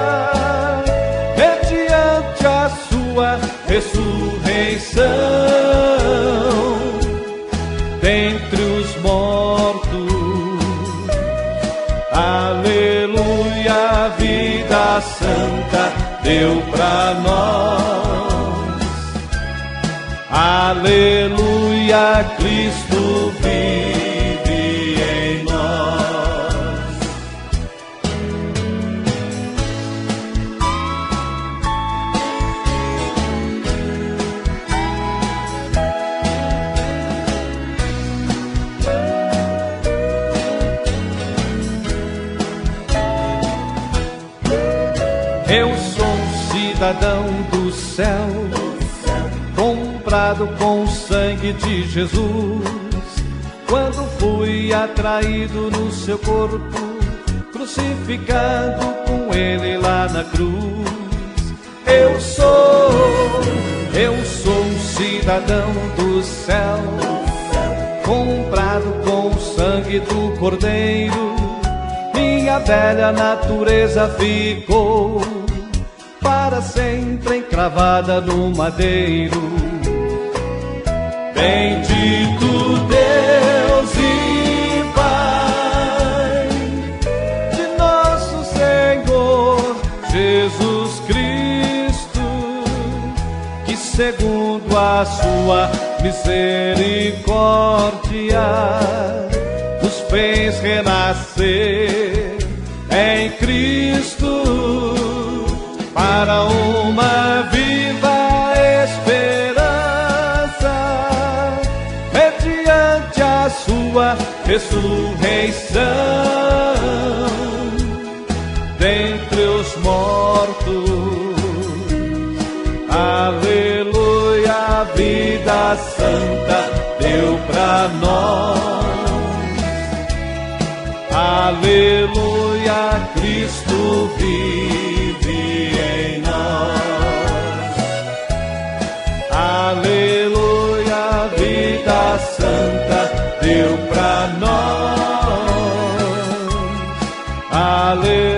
mediante a sua ressurreição dentre os mortos. Aleluia, a vida santa deu pra nós. Aleluia, Cristo vive em nós. Eu sou um cidadão do céu, comprado com o sangue de Jesus. Quando fui atraído no seu corpo, crucificado com ele lá na cruz. Eu sou um cidadão do céu, comprado com o sangue do Cordeiro. Minha velha natureza ficou para sempre encravada no madeiro. Bendito Deus e Pai de nosso Senhor Jesus Cristo, que segundo a sua misericórdia nos fez renascer em Cristo para uma viva esperança, mediante a sua ressurreição dentre os mortos. Aleluia, a vida santa deu pra nós. Aleluia, Cristo vive em nós. Aleluia, a vida santa deu pra nós. Aleluia.